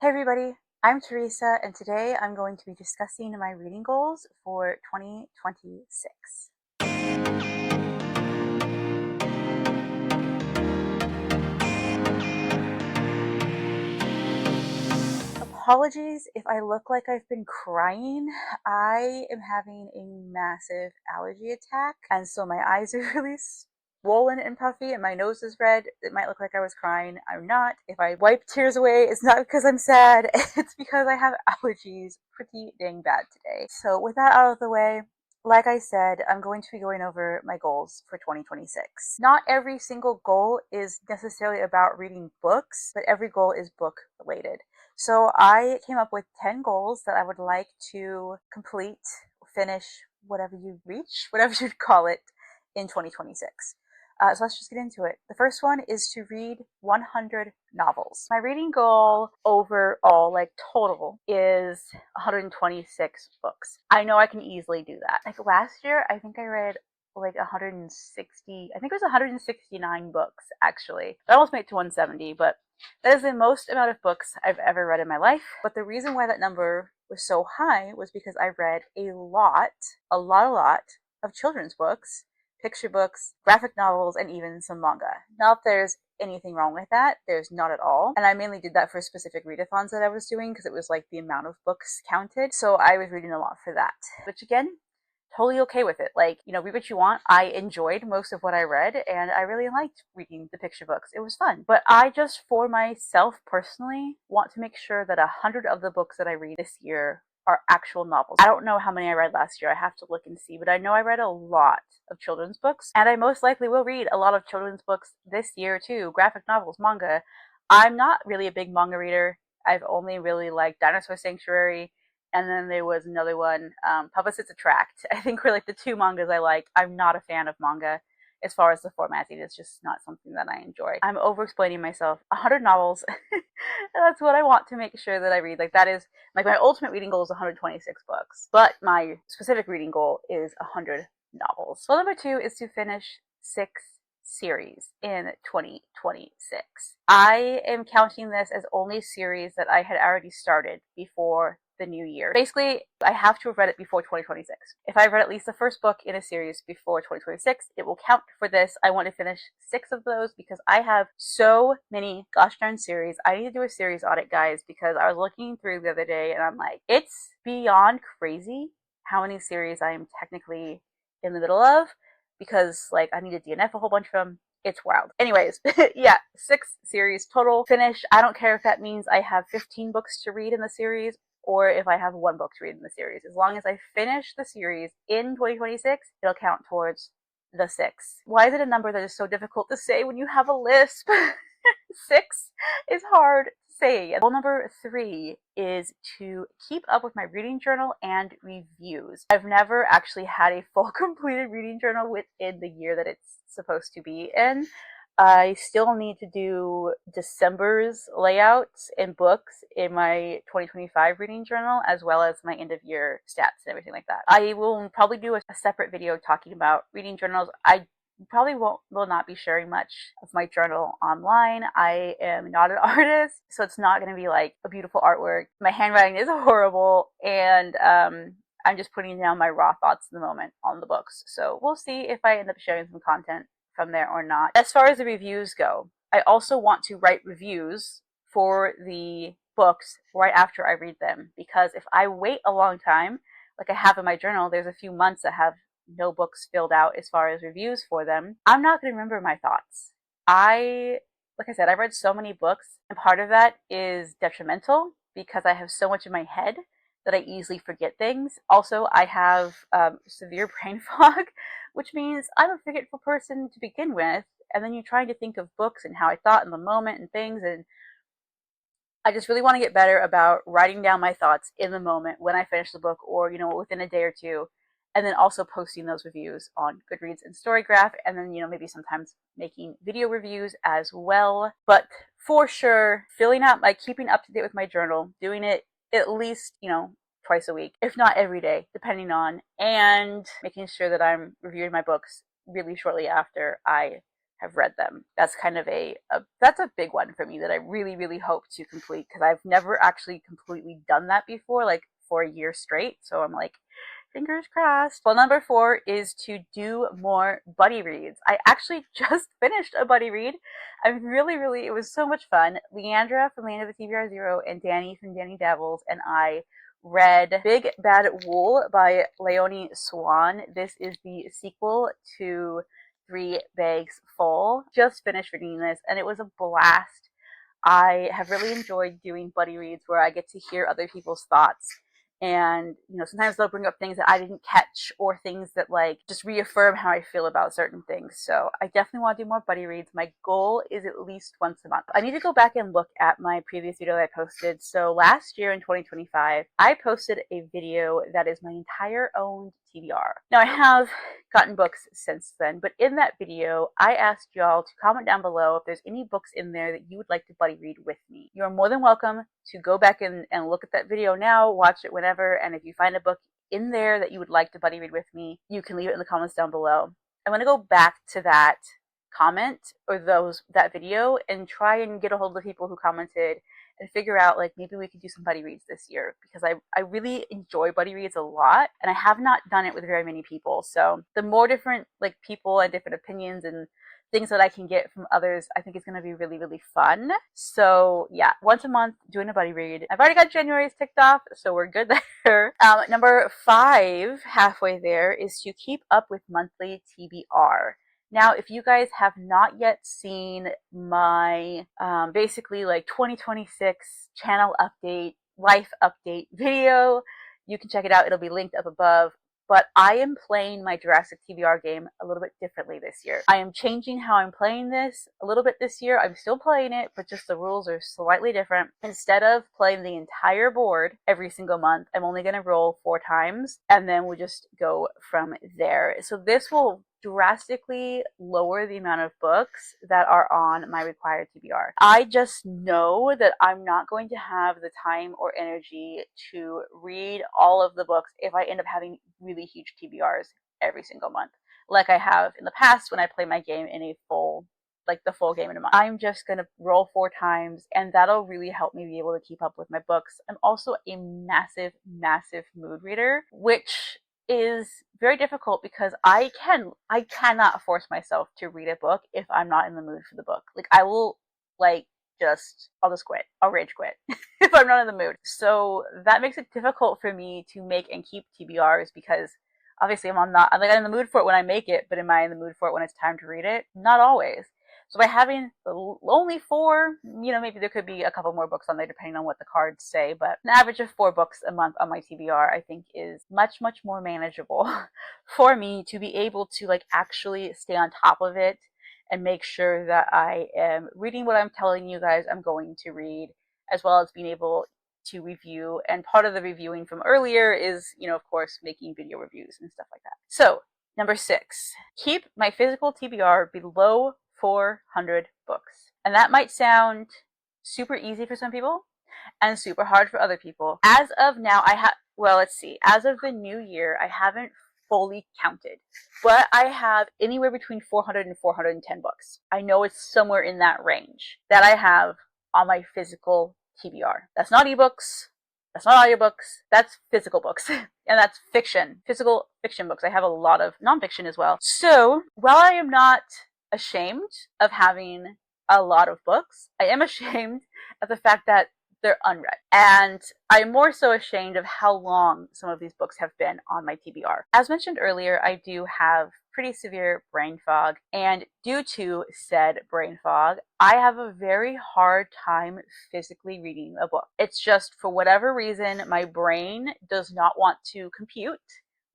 Hey everybody, I'm Teresa, and today I'm going to be discussing my reading goals for 2026. Apologies if I look like I've been crying. I am having a massive allergy attack, and so my eyes are really swollen and puffy, and my nose is red. It might look like I was crying. I'm not. If I wipe tears away, it's not because I'm sad. It's because I have allergies pretty dang bad today. So with that out of the way, like I said, I'm going to be going over my goals for 2026. Not every single goal is necessarily about reading books, but every goal is book related. So I came up with 10 goals that I would like to complete, finish, whatever you reach, whatever you'd call it, in 2026. So let's just get into it. The first one is to read 100 novels. My reading goal overall, like total, is 126 books. I know I can easily do that. Like last year, I think I read like 160, I think it was 169 books actually. I almost made it to 170, but that is the most amount of books I've ever read in my life. But the reason why that number was so high was because I read a lot of children's books, picture books, graphic novels, and even some manga. Not that there's anything wrong with that. There's not at all. And I mainly did that for specific readathons that I was doing because it was like the amount of books counted. So I was reading a lot for that. Which again, totally okay with it. Like, read what you want. I enjoyed most of what I read, and I really liked reading the picture books. It was fun. But I just, for myself personally, want to make sure that 100 of the books that I read this year are actual novels. I don't know how many I read last year. I have to look and see, but I know I read a lot of children's books, and I most likely will read a lot of children's books this year too. Graphic novels, manga. I'm not really a big manga reader. I've only really liked Dinosaur Sanctuary, and then there was another one, Papa Sits Attract. I think were like the two mangas I like. I'm not a fan of manga as far as the formatting. It's just not something that I enjoy. I'm over explaining myself. 100 novels. That's what I want to make sure that I read. Like that is like my ultimate reading goal is 126 books, but my specific reading goal is 100 novels. Goal number 2 is to finish 6 series in 2026. I am counting this as only series that I had already started before the new year. Basically, I have to have read it before 2026. If I've read at least the first book in a series before 2026, it will count for this. I want to finish 6 of those because I have so many gosh darn series. I need to do a series audit, guys, because I was looking through the other day and I'm like, it's beyond crazy how many series I am technically in the middle of, because like I need to DNF a whole bunch of them. It's wild. Anyways, yeah, 6 series total. Finish. I don't care if that means I have 15 books to read in the series or if I have 1 book to read in the series. As long as I finish the series in 2026, it'll count towards the 6. Why is it a number that is so difficult to say when you have a lisp? 6 is hard to say. Goal number 3 is to keep up with my reading journal and reviews. I've never actually had a full completed reading journal within the year that it's supposed to be in. I still need to do December's layouts and books in my 2025 reading journal, as well as my end of year stats and everything like that. I will probably do a separate video talking about reading journals. I probably will not be sharing much of my journal online. I am not an artist, so it's not going to be like a beautiful artwork. My handwriting is horrible, and I'm just putting down my raw thoughts in the moment on the books. So we'll see if I end up sharing some content from there or not. As far as the reviews go, I also want to write reviews for the books right after I read them, because if I wait a long time, like I have in my journal, there's a few months that have no books filled out as far as reviews for them, I'm not going to remember my thoughts. Like I said, I've read so many books, and part of that is detrimental because I have so much in my head that I easily forget things. Also, I have severe brain fog, which means I'm a forgetful person to begin with, and then you're trying to think of books and how I thought in the moment and things, and I just really want to get better about writing down my thoughts in the moment when I finish the book, or within a day or two, and then also posting those reviews on Goodreads and Storygraph, and then maybe sometimes making video reviews as well. But for sure, keeping up to date with my journal, doing it at least twice a week, if not every day, depending on, and making sure that I'm reviewing my books really shortly after I have read them. That's kind of that's a big one for me that I really, really hope to complete, because I've never actually completely done that before, like for a year straight. So I'm like, fingers crossed. Well, number 4 is to do more buddy reads. I actually just finished a buddy read. It was so much fun. Leandra from LeandratheTBRZero and Danni from Danni.Dabbles and I read Big Bad Wool by Leonie Swan. This is the sequel to 3 Bags Full. Just finished reading this and it was a blast. I have really enjoyed doing buddy reads where I get to hear other people's thoughts. And, sometimes they'll bring up things that I didn't catch or things that like just reaffirm how I feel about certain things. So I definitely want to do more buddy reads. My goal is at least once a month. I need to go back and look at my previous video that I posted. So last year in 2025, I posted a video that is my entire owned TBR. Now I have gotten books since then, but in that video, I asked y'all to comment down below if there's any books in there that you would like to buddy read with me. You're more than welcome to go back and look at that video now, watch it whenever, and if you find a book in there that you would like to buddy read with me, you can leave it in the comments down below. I'm going to go back to that comment or that video and try and get a hold of the people who commented and figure out like maybe we could do some buddy reads this year, because I really enjoy buddy reads a lot and I have not done it with very many people. So the more different like people and different opinions and things that I can get from others, I think it's going to be really, really fun. So yeah, once a month doing a buddy read. I've already got January's ticked off, so we're good there. Number 5, halfway there, is to keep up with monthly TBR. Now, if you guys have not yet seen my basically like 2026 channel update, life update video, you can check it out. It'll be linked up above. But I am playing my Jurassic TBR game a little bit differently this year. I am changing how I'm playing this a little bit this year. I'm still playing it, but just the rules are slightly different. Instead of playing the entire board every single month, I'm only going to roll 4 times, and then we'll just go from there. So this will drastically lower the amount of books that are on my required TBR. I just know that I'm not going to have the time or energy to read all of the books if I end up having really huge TBRs every single month, like I have in the past when I play my game in a full, like the full game in a month. I'm just going to roll 4 times, and that'll really help me be able to keep up with my books. I'm also a massive, massive mood reader, which is very difficult because I cannot force myself to read a book if I'm not in the mood for the book. Like I will I'll just quit. I'll rage quit if I'm not in the mood. So that makes it difficult for me to make and keep TBRs, because obviously I'm in the mood for it when I make it, but am I in the mood for it when it's time to read it? Not always. So by having only 4, maybe there could be a couple more books on there depending on what the cards say, but an average of 4 books a month on my TBR I think is much, much more manageable for me to be able to like actually stay on top of it and make sure that I am reading what I'm telling you guys I'm going to read, as well as being able to review. And part of the reviewing from earlier is, of course, making video reviews and stuff like that. So number 6, keep my physical TBR below 400 books. And that might sound super easy for some people and super hard for other people. As of now, as of the new year, I haven't fully counted, but I have anywhere between 400 and 410 books. I know it's somewhere in that range that I have on my physical TBR. That's not ebooks. That's not audiobooks. That's physical books. And that's fiction. Physical fiction books. I have a lot of nonfiction as well. So while I am not ashamed of having a lot of books, I am ashamed of the fact that they're unread. And I'm more so ashamed of how long some of these books have been on my TBR. As mentioned earlier, I do have pretty severe brain fog, and due to said brain fog, I have a very hard time physically reading a book. It's just, for whatever reason, my brain does not want to compute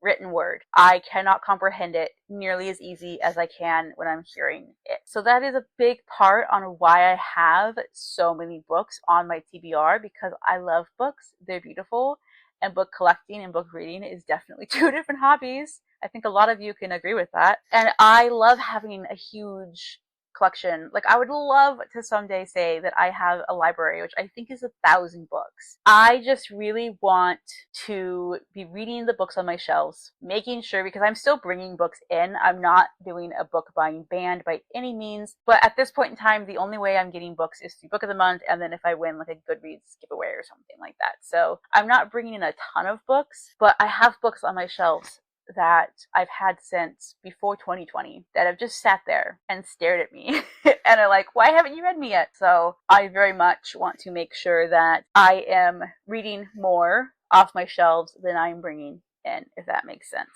written word. I cannot comprehend it nearly as easy as I can when I'm hearing it. So that is a big part on why I have so many books on my TBR, because I love books. They're beautiful, and book collecting and book reading is definitely 2 different hobbies. I think a lot of you can agree with that. And I love having a huge collection. Like, I would love to someday say that I have a library, which I think is 1,000 books. I just really want to be reading the books on my shelves, making sure, because I'm still bringing books in. I'm not doing a book buying ban by any means, but at this point in time, the only way I'm getting books is through Book of the Month, and then if I win like a Goodreads giveaway or something like that. So I'm not bringing in a ton of books, but I have books on my shelves that I've had since before 2020 that have just sat there and stared at me and are like, why haven't you read me yet? So I very much want to make sure that I am reading more off my shelves than I'm bringing in, if that makes sense.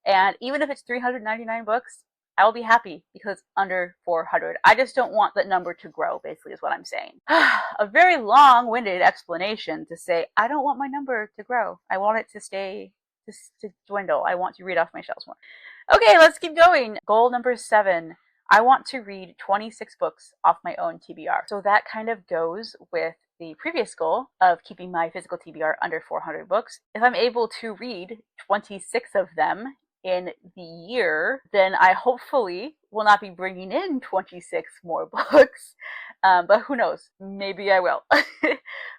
And even if it's 399 books, I will be happy because it's under 400. I just don't want that number to grow, basically, is what I'm saying. A very long-winded explanation to say I don't want my number to grow. I want it to stay, to dwindle. I want to read off my shelves more. Okay, let's keep going. Goal number 7. I want to read 26 books off my own TBR. So that kind of goes with the previous goal of keeping my physical TBR under 400 books. If I'm able to read 26 of them in the year, then I hopefully will not be bringing in 26 more books. But who knows? Maybe I will.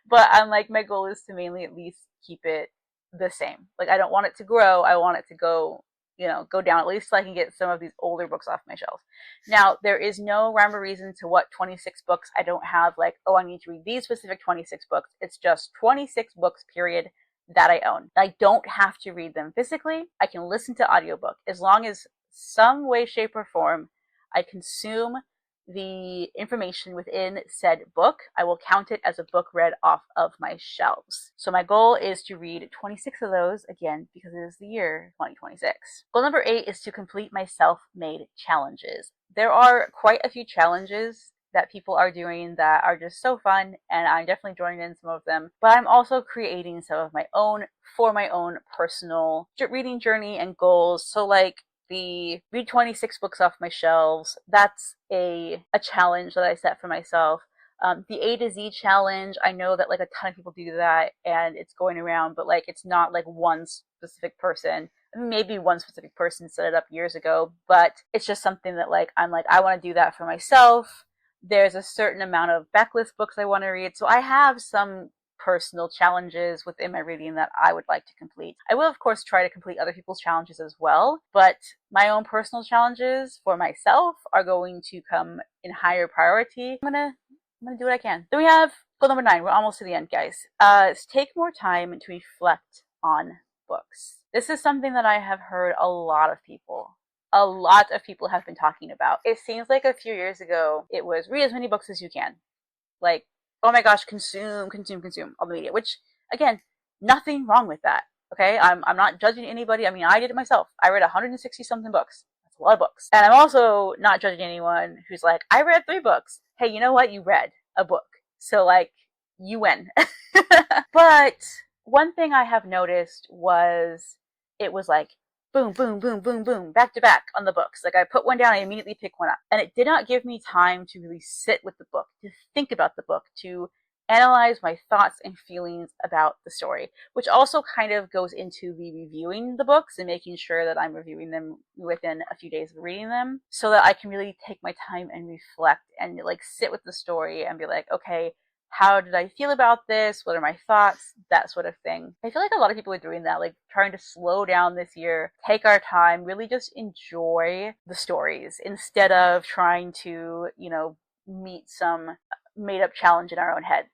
But I'm like, my goal is to mainly at least keep it the same. Like, I don't want it to grow. I want it to go, go down, at least so I can get some of these older books off my shelf. Now, there is no rhyme or reason to what 26 books. I don't have like, oh, I need to read these specific 26 books. It's just 26 books, period, that I own. I don't have to read them physically. I can listen to audiobook as long as some way, shape, or form I consume the information within said book. I will count it as a book read off of my shelves. So my goal is to read 26 of those, again, because it is the year 2026. Goal number 8 is to complete my self-made challenges. There are quite a few challenges that people are doing that are just so fun, and I'm definitely joining in some of them, but I'm also creating some of my own for my own personal reading journey and goals. So like the read 26 books off my shelves, that's a challenge that I set for myself. The A to Z challenge, I know that like a ton of people do that and it's going around, but like it's not like one specific person. Maybe one specific person set it up years ago, but it's just something that like I'm like, I want to do that for myself. There's a certain amount of backlist books I want to read, so I have some personal challenges within my reading that I would like to complete. I will, of course, try to complete other people's challenges as well, but my own personal challenges for myself are going to come in higher priority. I'm gonna do what I can. Then we have goal number 9. We're almost to the end, guys. Take more time to reflect on books. This is something that I have heard a lot of people have been talking about. It seems like a few years ago, it was read as many books as you can. Like, oh my gosh, consume all the media, which, again, nothing wrong with that, okay? I'm not judging anybody. I mean, I did it myself. I read 160 something books. That's a lot of books. And I'm also not judging anyone who's like, I read 3 books. Hey, you know what? You read a book. So, like, you win. But one thing I have noticed was it was like, boom, boom, boom, boom, boom, back to back on the books. Like I put one down, I immediately pick one up. And it did not give me time to really sit with the book, to think about the book, to analyze my thoughts and feelings about the story, which also kind of goes into the reviewing the books and making sure that I'm reviewing them within a few days of reading them so that I can really take my time and reflect and like sit with the story and be like, okay, how did I feel about this? What are my thoughts? That sort of thing. I feel like a lot of people are doing that, like trying to slow down this year, take our time, really just enjoy the stories instead of trying to, meet some made up challenge in our own heads,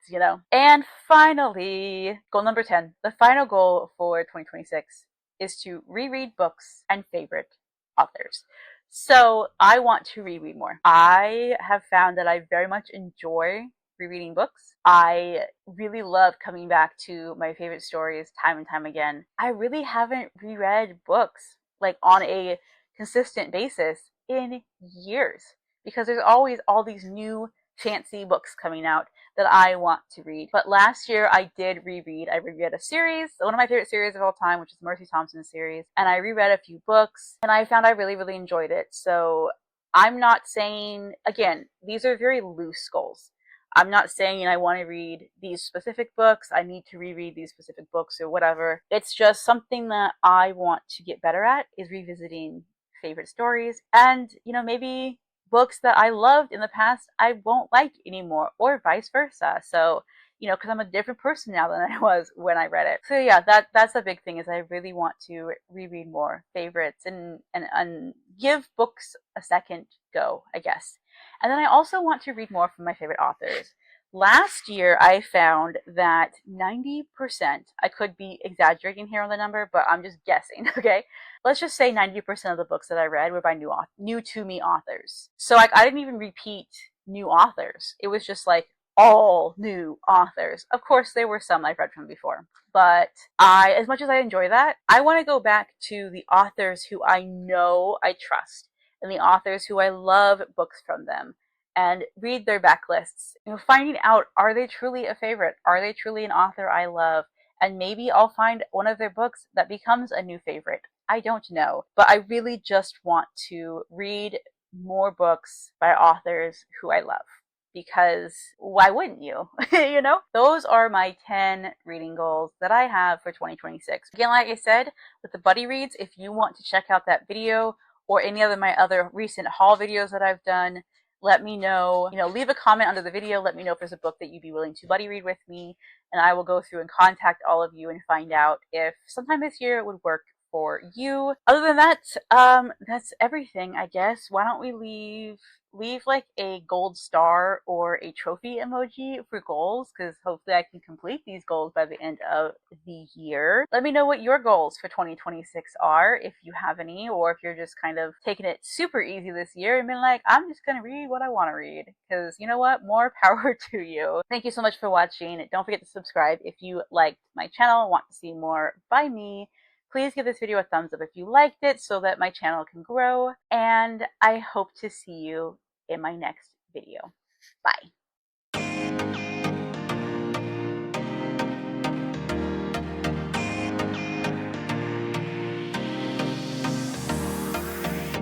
And finally, goal number 10, the final goal for 2026 is to reread books and favorite authors. So I want to reread more. I have found that I very much enjoy rereading books. I really love coming back to my favorite stories time and time again. I really haven't reread books like on a consistent basis in years because there's always all these new fancy books coming out that I want to read. But last year I did reread. I reread a series, one of my favorite series of all time, which is Mercy Thompson's series, and I reread a few books and I found I really, really enjoyed it. So I'm not saying, again, these are very loose goals. I'm not saying I want to read these specific books, I need to reread these specific books or whatever. It's just something that I want to get better at is revisiting favorite stories and, maybe books that I loved in the past I won't like anymore, or vice versa. So, because I'm a different person now than I was when I read it. So yeah, that's a big thing, is I really want to reread more favorites, and give books a second go, I guess. And then I also want to read more from my favorite authors. Last year, I found that 90%, I could be exaggerating here on the number, but I'm just guessing, okay? Let's just say 90% of the books that I read were by new to me authors. So like I didn't even repeat new authors. It was just like all new authors. Of course, there were some I've read from before, but as much as I enjoy that, I want to go back to the authors who I know I trust, and the authors who I love books from them, and read their backlists, finding out, are they truly a favorite? Are they truly an author I love? And maybe I'll find one of their books that becomes a new favorite. I don't know, but I really just want to read more books by authors who I love, because why wouldn't you? Those are my 10 reading goals that I have for 2026. Again, like I said, with the buddy reads, if you want to check out that video or any of my other recent haul videos that I've done, let me know. Leave a comment under the video. Let me know if there's a book that you'd be willing to buddy read with me, and I will go through and contact all of you and find out if sometime this year it would work for you. Other than that, that's everything, I guess. Why don't we leave like a gold star or a trophy emoji for goals, because hopefully I can complete these goals by the end of the year. Let me know what your goals for 2026 are, if you have any, or if you're just kind of taking it super easy this year and been like, I'm just gonna read what I want to read, because you know what, more power to you. Thank you so much for watching. Don't forget to subscribe if you liked my channel and want to see more by me. Please give this video a thumbs up if you liked it, so that my channel can grow, and I hope to see you in my next video. Bye.